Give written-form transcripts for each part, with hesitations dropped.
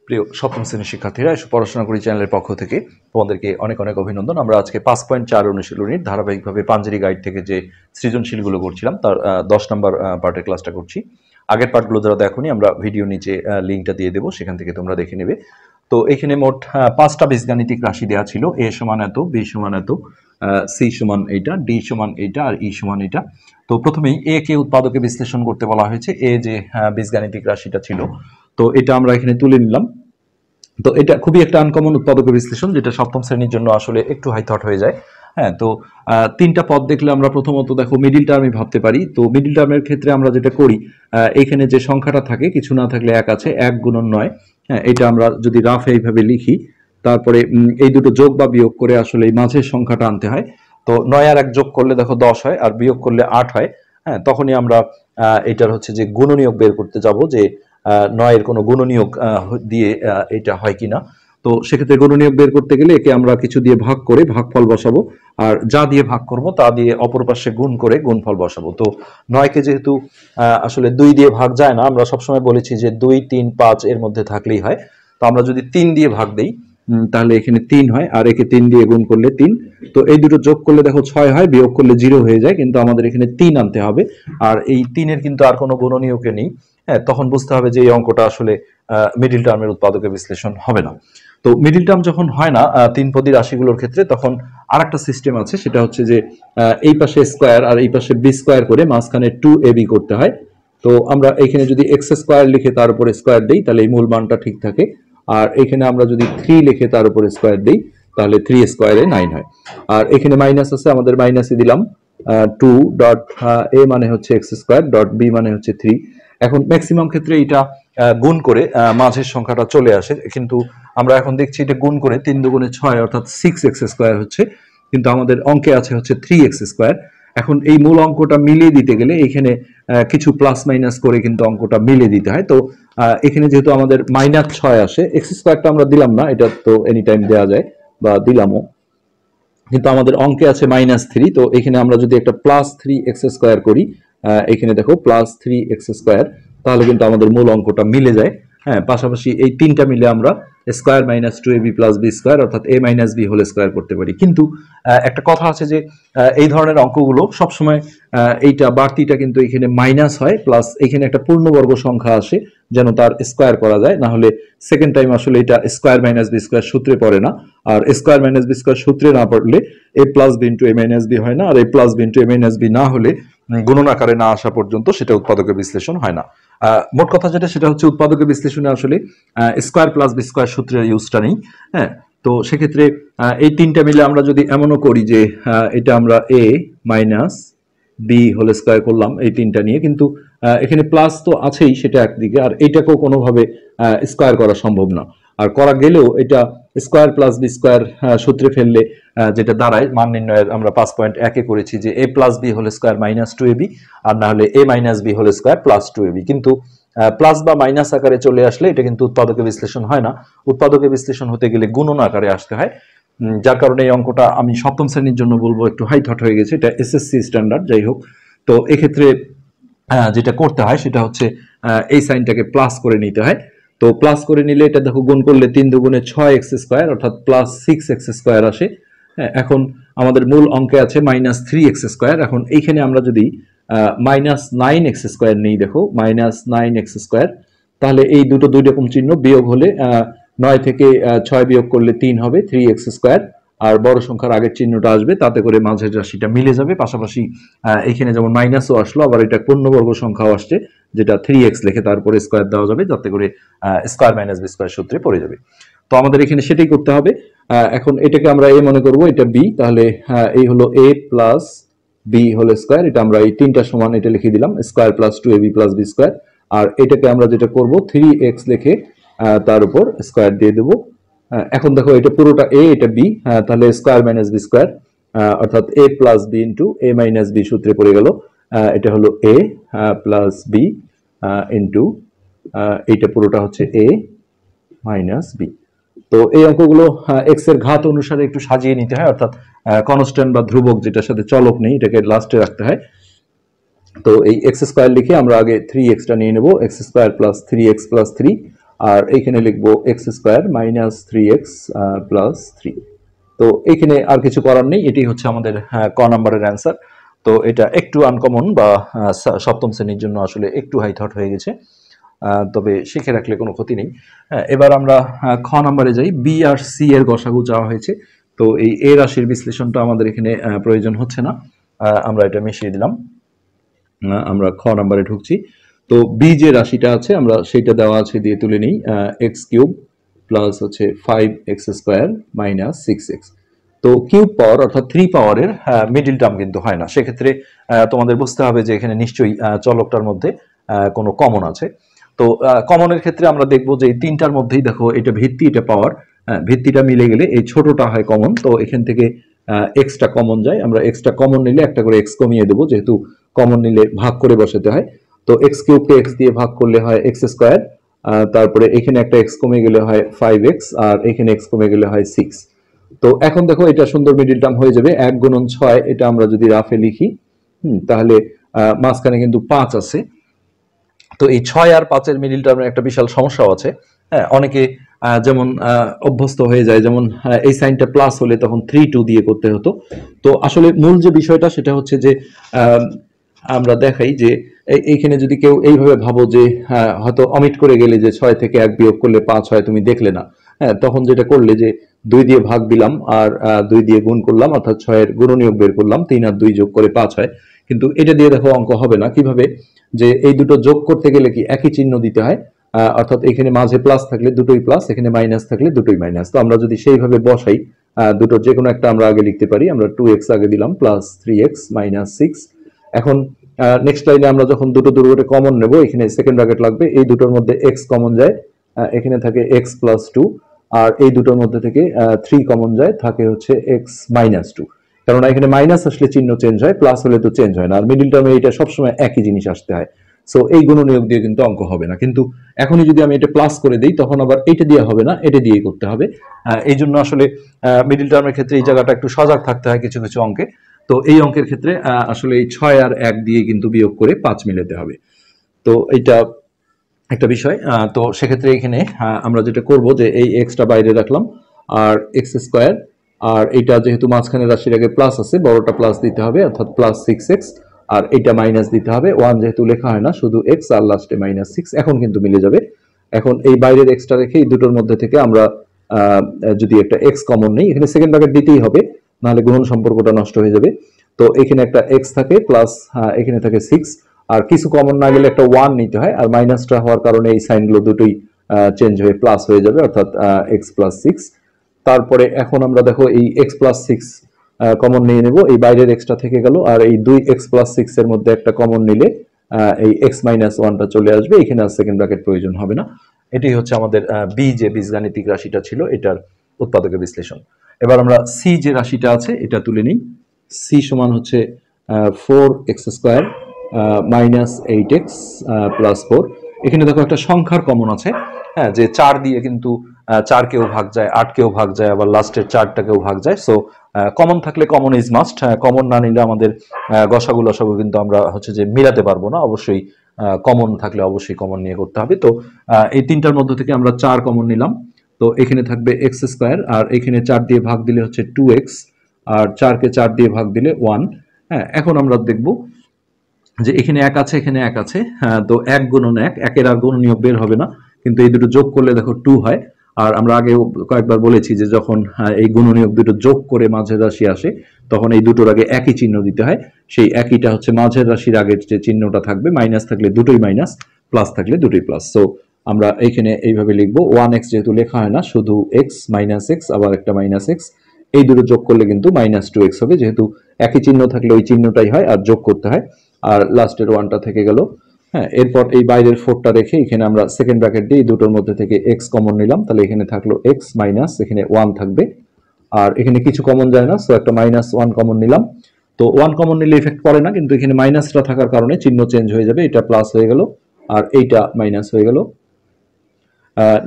প্রিয় সপ্তম শ্রেণীর শিক্ষার্থীরা এসব পড়াশোনা করি চ্যানেলের পক্ষ থেকে তোমাদেরকে অনেক অনেক অভিনন্দন। আমরা আজকে 5.4 অনুশীলনীর ধারাবাহিকভাবে পাঞ্জেরি গাইড থেকে যে সৃজনশীলগুলো করছিলাম তার 10 নম্বর পার্টের ক্লাসটা করছি। আগের পার্টগুলো যারা দেখোনি আমরা ভিডিও নিচে লিঙ্কটা দিয়ে দেবো, সেখান থেকে তোমরা দেখে নেবে। তো এখানে মোট 5টা বীজগাণিতিক রাশি দেওয়া ছিল, এ সমান এত, বি সমান এত, সি সমান এইটা, ডি সমান এইটা আর ই সমান এইটা। তো প্রথমেই এ কে উৎপাদকে বিশ্লেষণ করতে বলা হয়েছে। এ যে বীজগাণিতিক রাশিটা ছিল, তো এটা আমরা এখানে তুলে নিলাম। তো এটা খুবই একটা আনকমন উৎপাদক বিশ্লেষণ, যেটা সপ্তম শ্রেণীর জন্য আসলে একটু হাই থট হয়ে যায়। হ্যাঁ, তো 3টা পদ দেখলে আমরা প্রথমত দেখো মিডিল টার্মে ভাবতে পারি। তো মিডিল টার্মের ক্ষেত্রে আমরা যেটা করি, এখানে যে সংখ্যাটা থাকে, কিছু না থাকলে 1 আছে, 1 গুণন 9। হ্যাঁ, এটা আমরা যদি রাফ এইভাবে লিখি, তারপরে এই দুটো যোগ বা বিয়োগ করে আসলে এই মাঝের সংখ্যাটা আনতে হয়। তো 9 আর 1 যোগ করলে দেখো 10 হয়, আর বিয়োগ করলে 8 হয়। হ্যাঁ, তখনই আমরা এটার হচ্ছে যে গুণনীয়ক বের করতে যাব, যে 9 এর কোনো গুণনীয়ক দিয়ে এটা হয় কিনা। তো সেক্ষেত্রে গুণনীয়ক বের করতে গেলে একে আমরা কিছু দিয়ে ভাগ করে ভাগফল বসাবো, আর যা দিয়ে ভাগ করব তা দিয়ে অপর পাশে গুণ করে গুণফল বসাবো। তো 9কে যেহেতু আসলে 2 দিয়ে ভাগ যায় না, আমরা সবসময় বলেছি যে 2, 3, 5 এর মধ্যে থাকলেই হয়। তো আমরা যদি 3 দিয়ে ভাগ দেই, তাহলে এখানে 3 হয়, আর একে 3 দিয়ে গুণ করলে 3। তো এই দুটো যোগ করলে দেখো 6 হয়, বিয়োগ করলে 0 হয়ে যায়, কিন্তু আমাদের এখানে 3 আনতে হবে। আর এই 3 এর কিন্তু আর কোনো গুণনীয়কে নেই। হ্যাঁ, তখন বুঝতে হবে যে এই অঙ্কটা আসলে মিডিল টার্মের উৎপাদকে বিশ্লেষণ হবে না। তো মিডিল টার্ম যখন হয় না 3 পদী রাশিগুলোর ক্ষেত্রে, তখন আরেকটা সিস্টেম আছে, সেটা হচ্ছে যে এই পাশে স্কোয়ার আর এই পাশে বি স্কোয়ার করে মাঝখানে 2ab করতে হয়। তো আমরা এখানে যদি এক্স স্কোয়ার লিখে তার উপরে স্কোয়ার দিই, তাহলে এই মূল মানটা ঠিক থাকে। আর এখানে আমরা যদি 3 লিখে তার উপরে স্কোয়ার দিই, তাহলে 3 স্কোয়ারে 9 হয়। আর এখানে মাইনাস আছে, আমাদের মাইনাসে দিলাম 2 ডট এ মানে হচ্ছে এক্স স্কোয়ার ডট বি মানে হচ্ছে 3। এখন ম্যাক্সিমাম ক্ষেত্রে এটা গুণ করে মাঝের সংখ্যাটা চলে আসে, কিন্তু আমরা এখন দেখছি এটা গুণ করে 3 দুগুণে 6 অর্থাৎ 6x স্কোয়ার হচ্ছে, কিন্তু আমাদের অঙ্কে আছে হচ্ছে 3x স্কোয়ার। এখন এই মূল অঙ্কটা মিলিয়ে দিতে গেলে এখানে কিছু প্লাস মাইনাস করে কিন্তু অঙ্কটা মিলিয়ে দিতে হয়। তো এখানে যেহেতু আমাদের -6 আসে, এক্স স্কোয়ারটা আমরা দিলাম না, এটা তো এনি টাইম দেওয়া যায় বা দিলামও, কিন্তু আমাদের অঙ্কে আছে -3। তো এখানে আমরা যদি একটা +3x স্কোয়ার করি, এখানে দেখো +3x স্কোয়ার, তাহলে কিন্তু আমাদের মূল অঙ্কটা মিলে যায়। হ্যাঁ, পাশাপাশি এই 3টা মিলে আমরা square minus 2ab plus B square অর্থাৎ a minus B whole square করতে পারি। কিন্তু একটা কথা আছে যে এই ধরনের অঙ্কগুলো সবসময় এইটা বাড়তিটা কিন্তু এখানে মাইনাস হয়, প্লাস এখানে একটা পূর্ণবর্গ সংখ্যা আসে যেন তার স্কোয়ার করা যায়, না হলে সেকেন্ড টাইম আসলে এটা স্কোয়ার মাইনাস বি স্কোয়ার সূত্রে পড়ে না। আর স্কোয়ার মাইনাস বি স্কোয়ার সূত্রে না পড়লে a plus B into A minus B হয় না, আর a plus B into A minus B না হলে গুণন আকারে না আসা পর্যন্ত সেটা উৎপাদকের বিশ্লেষণ হয় না। মোট কথা যেটা, সেটা হচ্ছে উৎপাদকের বিশ্লেষণে আসলে স্কোয়ার প্লাস বি স্কোয়ার সূত্রের ইউজটা নেই। হ্যাঁ, তো সেক্ষেত্রে এই 3টা মিলে আমরা যদি এমনও করি যে এটা আমরা a minus B whole square করলাম এই 3টা নিয়ে, কিন্তু এখানে প্লাস তো আছেই সেটা একদিকে, আর এইটাকেও কোনোভাবে স্কোয়ার করা সম্ভব না। আর করা গেলেও এটা স্কোয়ার প্লাস বি স্কোয়ার সূত্রে ফেললে যেটা দাঁড়ায় মান নির্ণয়ের আমরা 5.1 করেছি যে a plus B whole square minus 2ab, আর না হলে a minus B whole square plus 2ab। কিন্তু প্লাস বা মাইনাস আকারে চলে আসলে এটা কিন্তু উৎপাদকের বিশ্লেষণ হয় না। উৎপাদকের বিশ্লেষণ হতে গেলে গুণন আকারে আসতে হয়, যার কারণে এই অঙ্কটা আমি সপ্তম শ্রেণীর জন্য বলবো একটু হাই থট হয়ে গেছে। এটা এসএসসি স্ট্যান্ডার্ড, যাই হোক। তো এক্ষেত্রে যেটা করতে হয় সেটা হচ্ছে এই সাইনটাকে প্লাস করে নিতে হয়। তো প্লাস করে নিলে এটা দেখো গুণ করলে 3 দুগুণে 6x স্কোয়ার অর্থাৎ +6x স্কোয়ার আসে। হ্যাঁ, এখন আমাদের মূল অঙ্কে আছে -3x স্কোয়ার। এখন এইখানে আমরা যদি -9x স্কোয়ার নেই, দেখো -9x স্কোয়ার, তাহলে এই দুটো দুই রকম চিহ্ন বিয়োগ হলে 9 থেকে 6 বিয়োগ করলে 3 হবে 3x স্কোয়ার, আর বড় সংখ্যার আগের চিহ্নটা আসবে, তাতে করে মাঝের রাশিটা মিলে যাবে। পাশাপাশি এখানে যেমন মাইনাসও আসলো, আবার এটা পূর্ণবর্গ সংখ্যাও আসছে, যেটা 3x লিখে তারপরে স্কোয়ার দেওয়া যাবে, যাতে করে স্কোয়ার মাইনাস বি স্কোয়ার সূত্রে পড়ে যাবে। তো আমাদের এখানে সেটাই করতে হবে। এখন এটাকে আমরা a মনে করব, এটা b, তাহলে এই হলো a plus B whole square. এটা আমরা এই 3টা সমান এটা লিখে দিলাম, square plus 2ab plus B square. আর এটাকে আমরা যেটা করব 3x লিখে তার উপর স্কোয়ার দিয়ে দেবো। এখন দেখো এটা পুরোটা a, এটা b, তাহলে স্কোয়ার মাইনাস বি স্কোয়ার অর্থাৎ a plus B into A minus B সূত্রে পড়ে গেল। এটা হলো a প্লাস বি ইন্টু এইটা পুরোটা হচ্ছে a মাইনাস বি। তো এই অঙ্কগুলো এক্স এর ঘাত অনুসারে একটু সাজিয়ে নিতে হয়, অর্থাৎ কনস্ট্যান্ট বা ধ্রুবক যেটার সাথে চলক নেই এটাকে লাস্টে রাখতে হয়। তো এই এক্স স্কোয়ার লিখে আমরা আগে 3x টা নিয়ে নেব, x square plus 3x plus 3, আর এইখানে লিখবো x square minus 3x plus 3। তো এইখানে আর কিছু করার নেই, এটি হচ্ছে আমাদের ক নাম্বারের অ্যান্সার। তো এটা একটু আনকমন বা সপ্তম শ্রেণীর জন্য আসলে একটু হাই থট হয়ে গেছে, তবে শিখে রাখলে কোনো ক্ষতি নেই। এবার আমরা খ নাম্বারে যাই। বি আর সি এর গসাগু চাওয়া হয়েছে, তো এই এ রাশির বিশ্লেষণটা আমাদের এখানে প্রয়োজন হচ্ছে না, আমরা এটা মিশিয়ে দিলাম। আমরা খ নাম্বারে ঢুকছি। তো বি যে রাশিটা আছে আমরা সেটা দেওয়া আছে দিয়ে তুলে নিই, এক্স কিউব প্লাস হচ্ছে 5x স্কোয়ার মাইনাস 6x। তো কিউব পাওয়ার অর্থাৎ 3 পাওয়ারের মিডিল টার্ম কিন্তু হয় না, সেক্ষেত্রে তোমাদের বুঝতে হবে যে এখানে নিশ্চয়ই চলকটার মধ্যে কোনো কমন আছে। তো কমনের ক্ষেত্রে আমরা দেখব যে এই তিনটার মধ্যেই দেখো এটা ভিত্তি এটা পাওয়ার, ভিত্তিটা মিলে গেলে এই ছোটটা হয় কমন, তো এখান থেকে এক্সটা কমন যায়, আমরা এক্সটা কমন নিলে একটা করে এক্স কমিয়ে দেবো, যেহেতু কমন নিলে ভাগ করে বসাতে হয়। তো এক্স কিউবকে এক্স দিয়ে ভাগ করলে হয় এক্স স্কোয়ার, তারপরে এখানে একটা এক্স কমে গেলে হয় 5x, আর এখানে এক্স কমে গেলে হয় 6। তো এখন দেখো এটা সুন্দর মিডিল টার্ম হয়ে যাবে 1 গুণন 6, এটা আমরা যদি রাফে লিখি তাহলে মাঝখানে কিন্তু 5 আছে। তো এই 6 আর 5-এর মিডিল টার্মের একটা বিশাল সমস্যাও আছে। হ্যাঁ, অনেকে যেমন অভ্যস্ত হয়ে যায়, যেমন এই সাইনটা প্লাস হলে তখন 3 2 দিয়ে করতে হতো। তো আসলে মূল যে বিষয়টা সেটা হচ্ছে যে আমরা দেখাই যে এইখানে যদি কেউ এইভাবে ভাবো যে হয়তো অমিট করে গেলে যে 6 থেকে 1 বিয়োগ করলে 5 হয়, তুমি দেখলে না, হ্যাঁ, তখন যেটা করলে যে 2 দিয়ে ভাগ দিলাম আর 2 দিয়ে গুণ করলাম, অর্থাৎ 6 এর গুণনীয়ক বের করলাম, 3 আর 2 যোগ করে 5 হয়। কিন্তু এটা দিয়ে দেখো অঙ্ক হবে না। কিভাবে? যে এই দুটো যোগ করতে গেলে কি একই চিহ্ন দিতে হয়, অর্থাৎ এখানে মাঝে প্লাস থাকলে দুটোই প্লাস, এখানে মাইনাস থাকলে দুটোই মাইনাস। তো আমরা যদি সেইভাবে বসাই, দুটোর যে কোনো একটা আমরা আগে লিখতে পারি, আমরা 2x আগে দিলাম প্লাস 3x মাইনাস 6। এখন নেক্সট লাইনে আমরা যখন দুটো দুটো কমন নেব, এখানে সেকেন্ড ব্র্যাকেট লাগবে, এই দুটোর মধ্যে x কমন যায়, এখানে থাকে x প্লাস 2, আর এই দুটোর মধ্যে থেকে 3 কমন যায়, থাকে হচ্ছে x মাইনাস 2। কারণ এখানে মাইনাস আসলে চিহ্ন চেঞ্জ হয়, প্লাস হলে তো চেঞ্জ হয় না, আর মিডিল টার্মে এটা সবসময় একই জিনিস আসতে হয়। সো এই গুণনীয়ক দিয়ে কিন্তু অঙ্ক হবে না। কিন্তু এখনই যদি আমি এটা প্লাস করে দিই তখন আবার এটা দিয়ে হবে না, এটা দিয়েই করতে হবে। এই জন্য আসলে মিডিল টার্মের ক্ষেত্রে এই জায়গাটা একটু সজাগ থাকতে হয় কিছু কিছু অঙ্কে। তো এই অঙ্কের ক্ষেত্রে আসলে এই 6 আর 1 দিয়ে কিন্তু বিয়োগ করে 5 মিলাতে হবে। তো এইটা একটা বিষয়। তো সেক্ষেত্রে এখানে আমরা যেটা করব যে এই এক্সটা বাইরে রাখলাম, আর এক্স স্কোয়ার, আর এটা যেহেতু মাঝখানে রাশির আগে প্লাস আছে, বড়টা প্লাস দিতে হবে, অর্থাৎ প্লাস 6x, আর এটা মাইনাস দিতে হবে, 1 যেহেতু লেখা হয় না, শুধু এক্স আর লাস্টে মাইনাস 6, এখন কিন্তু মিলে যাবে। এখন এই বাইরের এক্সটা রেখে এই দুটোর মধ্যে থেকে আমরা যদি একটা এক্স কমন নেই, এখানে সেকেন্ড ব্র্যাকেট দিতেই হবে, নাহলে গুণন সম্পর্কটা নষ্ট হয়ে যাবে। তো এখানে একটা এক্স থাকে প্লাস এখানে থাকে 6, আর কিছু কমন না গেলে একটা 1 নিতে হয়, আর মাইনাসটা হওয়ার কারণে এই সাইনগুলো দুটোই চেঞ্জ হয়ে প্লাস হয়ে যাবে, অর্থাৎ এক্স প্লাস 6। তারপরে এখন আমরা দেখো এই এক্স প্লাস 6 কমন নিয়ে নেব, এই বাইরের এক্সটা থেকে গেল, আর এই 2x প্লাস 6 এর মধ্যে একটা কমন নিলে এই এক্স মাইনাস 1টা চলে আসবে, এখানে আর সেকেন্ড ব্র্যাকেট প্রয়োজন হবে না। এটাই হচ্ছে আমাদের বি যে বীজগাণিতিক রাশিটা ছিল এটার উৎপাদকের বিশ্লেষণ। এবার আমরা সি যে রাশিটা আছে এটা তুলে নিই। সি সমান হচ্ছে 4x square minus 8x plus 4। এখানে দেখো একটা সংখ্যার কমন আছে, হ্যাঁ, যে 4 দিয়ে কিন্তু 4 কেও ভাগ যায়, 8 কেও ভাগ যায়, আবার লাস্টের 4টাকেও ভাগ যায়। সো কমন থাকলে কমন ইজ মাস্ট, কমন না নিলে আমাদের গসাগু লসাগু কিন্তু আমরা হচ্ছে যে মিলাতে পারবো না, অবশ্যই কমন থাকলে অবশ্যই কমন নিয়ে করতে হবে। তো এই তিনটার মধ্যে থেকে আমরা 4 কমন নিলাম, তো এখানে থাকবে এক্স স্কোয়ার, আর এখানে 4 দিয়ে ভাগ দিলে হচ্ছে 2x, আর 4কে 4 দিয়ে ভাগ দিলে 1। হ্যাঁ, এখন আমরা দেখব যে এখানে 1 আছে, এখানে 1 আছে, তো 1 গুণন 1, একের আর গুণনীয়ক বের হবে না, কিন্তু এই দুটো যোগ করলে দেখো 2 হয়। আর আমরা আগে কয়েকবার বলেছি যে যখন এই গুণনীয়ক দুটো যোগ করে মাঝের রাশি আসে তখন এই দুটোর আগে একই চিহ্ন দিতে হয়, সেই একইটা হচ্ছে মাঝের রাশির আগের যে চিহ্নটা থাকবে, মাইনাস থাকলে দুটোই মাইনাস, প্লাস থাকলে দুটোই প্লাস। সো আমরা এইখানে এইভাবে লিখবো, 1x যেহেতু লেখা হয় না, শুধু x মাইনাস x আবার একটা মাইনাস x, এই দুটো যোগ করলে কিন্তু মাইনাস 2x হবে, যেহেতু একই চিহ্ন থাকলে ওই চিহ্নটাই হয় আর যোগ করতে হয়, আর লাস্টের 1টা থেকে গেল। হ্যাঁ, এরপর এই বাইরের 4টা রেখে এখানে আমরা সেকেন্ড ব্র্যাকেট দিয়ে দুটোর মধ্যে থেকে x কমন নিলাম, তাহলে এখানে থাকলো x মাইনাস, এখানে 1 থাকবে, আর এখানে কিছু কমন যায় না, সো একটা মাইনাস 1 কমন নিলাম। তো 1 কমন নিলে ইফেক্ট পড়ে না, কিন্তু এখানে মাইনাসটা থাকার কারণে চিহ্ন চেঞ্জ হয়ে যাবে, এটা প্লাস হয়ে গেল আর এইটা মাইনাস হয়ে গেল।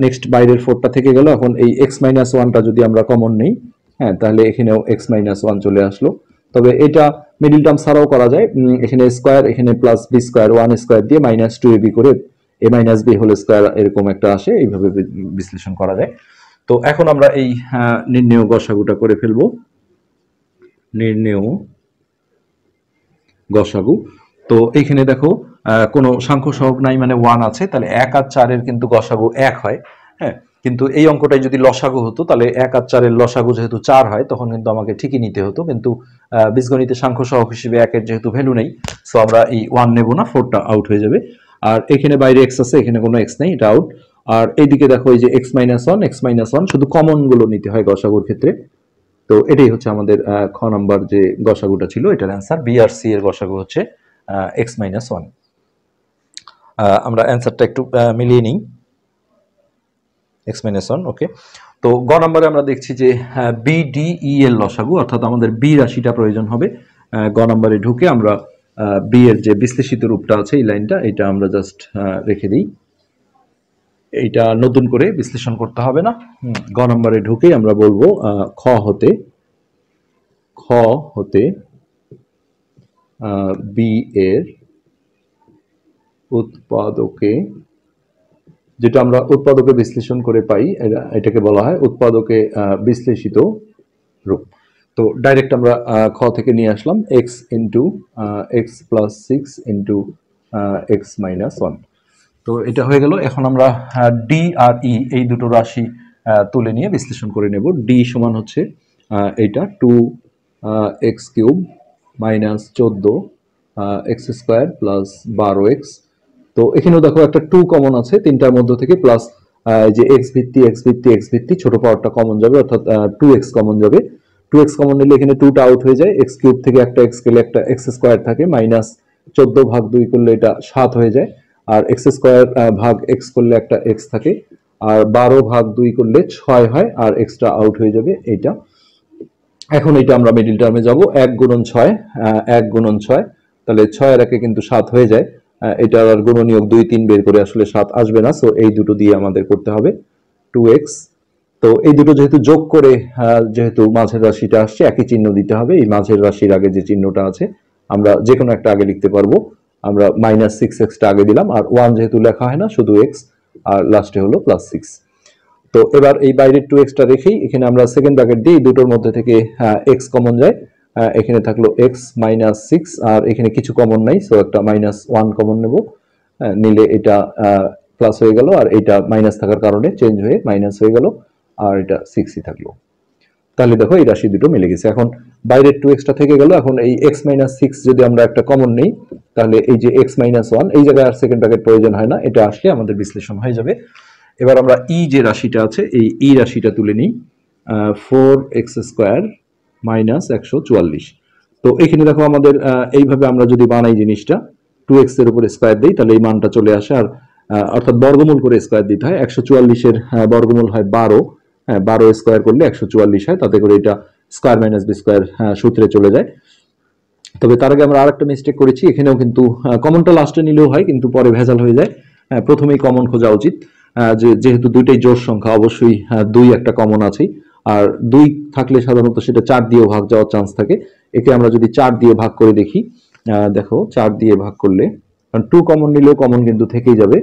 নেক্সট বাইরের 4টা থেকে গেল, এখন এই x মাইনাস 1টা যদি আমরা কমন নেই, হ্যাঁ, তাহলে এখানেও x মাইনাস 1 চলে আসলো। তবে এটা মিডিল টার্ম ছাড়াও করা যায়, এখানে স্কোয়ার, এখানে প্লাস বি স্কোয়ার, 1 স্কোয়ার দিয়ে মাইনাস 2ab করে এ মাইনাস বি হোল স্কোয়ার এরকম একটা আসে, এইভাবে বিশ্লেষণ করা যায়। তো এখন আমরা এই নির্ণেয় গসাগুটা করে ফেলবো। নির্ণেয় গসাগু। তো এইখানে দেখো কোনো সাংখ্য সহগ নাই, মানে 1 আছে, তাহলে 1 আর 4 এর কিন্তু গসাগু 1 হয়। হ্যাঁ, কিন্তু এই অঙ্কটাই যদি লসাগু হতো তাহলে 1 আর 4 এর লসাগু যেহেতু 4 হয় তখন কিন্তু আমাকে ঠিকই নিতে হতো, কিন্তু বীজগণিতে সাংখ্য সহগ হিসেবে 1 এর যেহেতু ভ্যালু নেই, সো আমরা এই 1 নেব না, 4টা আউট হয়ে যাবে। আর এখানে বাইরে x আছে, এখানে কোনো x নেই, এটা আউট। আর এইদিকে দেখো এই যে x-1 শুধু কমন গুলো নিতে হয় গসাগুর ক্ষেত্রে। তো এটাই হচ্ছে আমাদের খ নাম্বার যে গসাগুটা ছিল, এটার অ্যান্সার। বি আর সি এর গসাগু হচ্ছে x-1। আমরা অ্যান্সারটা একটু মিলিয়ে নিই। x-1, ওকে। তো গ নম্বরে আমরা দেখছি যে বি ডি ই এর লসাগু, অর্থাৎ আমাদের বি রাশিটা প্রয়োজন হবে। গ নম্বরে ঢুকে আমরা বি এর যে বিশ্লেষিত রূপটা আছে এই লাইনটা, এটা আমরা জাস্ট রেখে দিই, এইটা নতুন করে বিশ্লেষণ করতে হবে না। গ নম্বরে ঢুকে আমরা বলবো খ হতে বি এর উৎপাদকে, যেটা আমরা উৎপাদকে বিশ্লেষণ করে পাই, এটাকে বলা হয় উৎপাদকে বিশ্লেষিত রূপ। তো ডাইরেক্ট আমরা খ থেকে নিয়ে আসলাম x into x plus 6 into x-1। তো এটা হয়ে গেল। এখন আমরা ডি আর ই এই দুটো রাশি তুলে নিয়ে বিশ্লেষণ করে নেব। ডি সমান হচ্ছে এইটা 2x³ minus 14 x² plus 12x। তো এখানেও দেখো একটা 2 কমন আছে তিনটার মধ্য থেকে, প্লাস যে x ভিত্তি ছোট পাওয়ারটা কমন যাবে, অর্থাৎ 2x কমন যাবে। 2x কমন নিলে এখানে 2টা আউট হয়ে যায়, x³ থেকে একটা x গেলে একটা x² থাকে, মাইনাস 14 ভাগ 2 করলে এটা 7 হয়ে যায়, আর x² ভাগ x করলে একটা x থাকে, আর 12 ভাগ 2 করলে 6 হয়, আর এক্সট্রা আউট হয়ে যাবে এইটা। এখন এটা আমরা মিডিল টার্মে যাব, 1 গুণন 6, 1 গুণন 6, তাহলে 6 এর একে কিন্তু 7 হয়ে যায়। এটা আর গুণনীয়ক 2 3 বের করে আসলে 7 আসবে না, সো এই দুটো দিয়ে আমাদের করতে হবে 2x। তো এই দুটো যেহেতু যোগ করে যেহেতু মাঝের রাশিটা আসছে, একই চিহ্ন দিতে হবে। এই মাঝের রাশির আগে যে চিহ্নটা আছে আমরা যে কোনো একটা আগে লিখতে পারবো। আমরা -6x টা আগে দিলাম, আর 1 যেহেতু লেখা হয় না, শুধু x, আর লাস্টে হলো +6। তো এবার এই বাইরের 2x টা রেখেই এখানে আমরা সেকেন্ড ব্র্যাকেট দিই, দুটোর মধ্যে থেকে x কমন যায়, এখানে থাকলো x-6, আর এখানে কিছু কমন নাই, সো একটা -1 কমন নেব, নিলে এটা প্লাস হয়ে গেল, আর এটা মাইনাস থাকার কারণে চেঞ্জ হয়ে মাইনাস হয়ে গেল, আর এটা 6ই থাকলো। তাহলে দেখো এই রাশি দুটো মিলে গেছে। এখন বাইরের 2x টা থেকে গেল, এখন এই x-6 যদি আমরা একটা কমন নেই, তাহলে এই যে x-1 এই জায়গায় আর সেকেন্ড ব্র্যাকেট প্রয়োজন হয় না, এটা আসলে আমাদের বিশ্লেষণ হয়ে যাবে। এবার আমরা ই যে রাশিটা আছে এই ই রাশিটা তুলে নিই, 4x² মাইনাস 144। তো এখানে দেখো আমাদের এইভাবে আমরা যদি বানাই জিনিসটা, 2x এর উপর স্কোয়ার দিই, তাহলে এই মানটা চলে আসে, আর অর্থাৎ বর্গমূল করে স্কোয়ার দিতে হয়। 144-এর বর্গমূল হয় 12, 12 স্কোয়ার করলে 144 হয়, তাতে করে এটা স্কোয়ার মাইনাস বি স্কোয়ার সূত্রে চলে যায়। তবে তার আগে আমরা আরেকটা মিস্টেক করেছি, এখানেও কিন্তু কমনটা লাস্টে নিলেও হয়, কিন্তু পরে ভেজাল হয়ে যায়। প্রথমেই কমন খোঁজা উচিত, যেহেতু দুইটাই জোড় সংখ্যা, অবশ্যই 2 একটা কমন আছেই, আর 2 থাকলে সাধারণত সেটা 4 দিয়েও ভাগ যাওয়ার চান্স থাকে। একে আমরা যদি 4 দিয়ে ভাগ করে দেখি, দেখো 4 দিয়ে ভাগ করলে, কারণ 2 কমন নিলেও কমন কিন্তু থেকেই যাবে,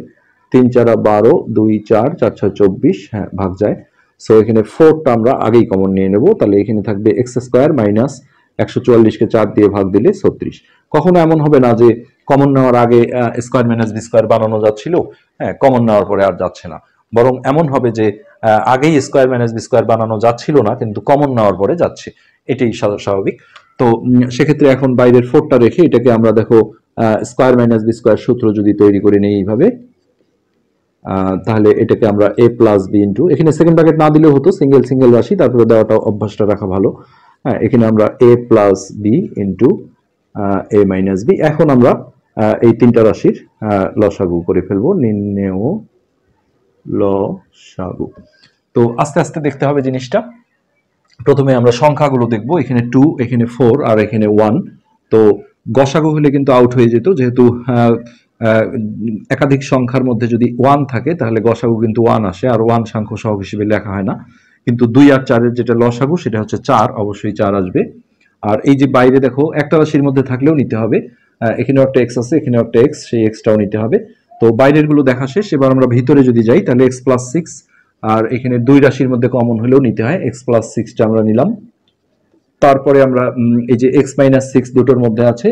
3 4 12, 2 4, 4 6 24, হ্যাঁ ভাগ যায়। সো এখানে 4টা আমরা আগেই কমন নিয়ে নেব, তাহলে এখানে থাকবে x² মাইনাস 144-কে 4 দিয়ে ভাগ দিলে 36। কখনো এমন হবে না যে কমন নেওয়ার আগে স্কোয়ার মাইনাস বি স্কোয়ার বানানো যাচ্ছিল, হ্যাঁ কমন নেওয়ার পরে আর যাচ্ছে না, বরং এমন হবে যে আগেই স্কোয়ার মাইনাস বি স্কোয়ার বানানো যাচ্ছিল না, কিন্তু কমন নেওয়ার পরে যাচ্ছে, এটাই স্বাভাবিক। তো সেক্ষেত্রে এখন বাইরের 4টা রেখে এটাকে আমরা দেখো স্কোয়ার মাইনাস বি স্কোয়ার সূত্র যদি তৈরি করে নেই এইভাবে, তাহলে এটাকে আমরা a প্লাস বি ইন্টু, এখানে সেকেন্ড ব্র্যাকেট না দিলেও হতো, সিঙ্গেল সিঙ্গেল রাশি, তারপরে দেওয়াটা অভ্যাসটা রাখা ভালো। হ্যাঁ, এখানে আমরা a plus B into a minus B. এখন আমরা এই তিনটা রাশির লসাগু করে ফেলবো, নির্ণেয় লসাগু। তো আস্তে আস্তে দেখতে হবে জিনিসটা। প্রথমে আমরা সংখ্যাগুলো দেখব, এখানে 2, এখানে 4, আর এখানে 1। তো গসাগু হলে কিন্তু আউট হয়ে যেত, যেহেতু একাধিক সংখ্যার মধ্যে যদি 1 থাকে তাহলে গসাগু কিন্তু 1 আসে, আর 1 সংখ্যা সহগ হিসেবে লেখা হয় না। কিন্তু 2 আর 4-এর যেটা লসাগু সেটা হচ্ছে 4, অবশ্যই 4 আসবে। আর এই যে বাইরে দেখো একটা রাশির মধ্যে থাকলেও নিতে হবে, এখানেও একটা x আছে, এখানেও একটা x, সেই xটাও নিতে হবে। তো বাইরের গুলো দেখা শেষ। এবার আমরা ভিতরে যদি যাই তাহলে এক্স প্লাস সিক্স, আর এখানে দুই রাশির মধ্যে কমন হলেও নিতে হয়, এক্স প্লাস সিক্সটা আমরা নিলাম। তারপরে আমরা এই যে এক্স মাইনাস সিক্স দুটোর মধ্যে আছে,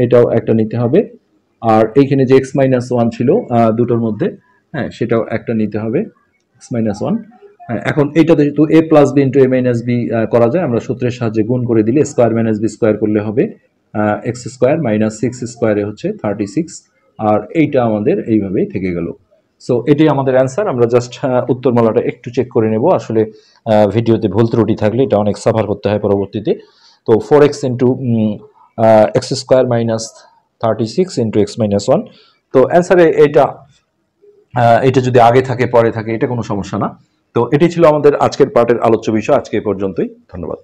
এটাও একটা নিতে হবে। আর এইখানে যে এক্স মাইনাস ওয়ান ছিল দুটোর মধ্যে, হ্যাঁ সেটাও একটা নিতে হবে, এক্স মাইনাস ওয়ান। হ্যাঁ, এখন এইটাতে যেহেতু এ plus B into A minus B করা যায়, আমরা সূত্রের সাহায্যে গুণ করে দিলে স্কোয়ার মাইনাস বি স্কোয়ার করলে হবে এক্স স্কোয়ার মাইনাস সিক্স স্কোয়ারে হচ্ছে 36। আর এইটা আমাদের এইভাবেই থেকে গেল। সো এটাই আমাদের অ্যান্সার। আমরা জাস্ট উত্তরমালাটা একটু চেক করে নেব, আসলে ভিডিওতে ভুল ত্রুটি থাকলে এটা অনেক সাফার করতে হয় পরবর্তীতে। তো 4x into x square minus 36 into x minus one. তো অ্যান্সারে এটা যদি আগে থাকে পরে থাকে এটা কোনো সমস্যা না। তো এটি ছিল আমাদের আজকের পার্টের আলোচ্য বিষয়, আজকে এই পর্যন্তই। ধন্যবাদ।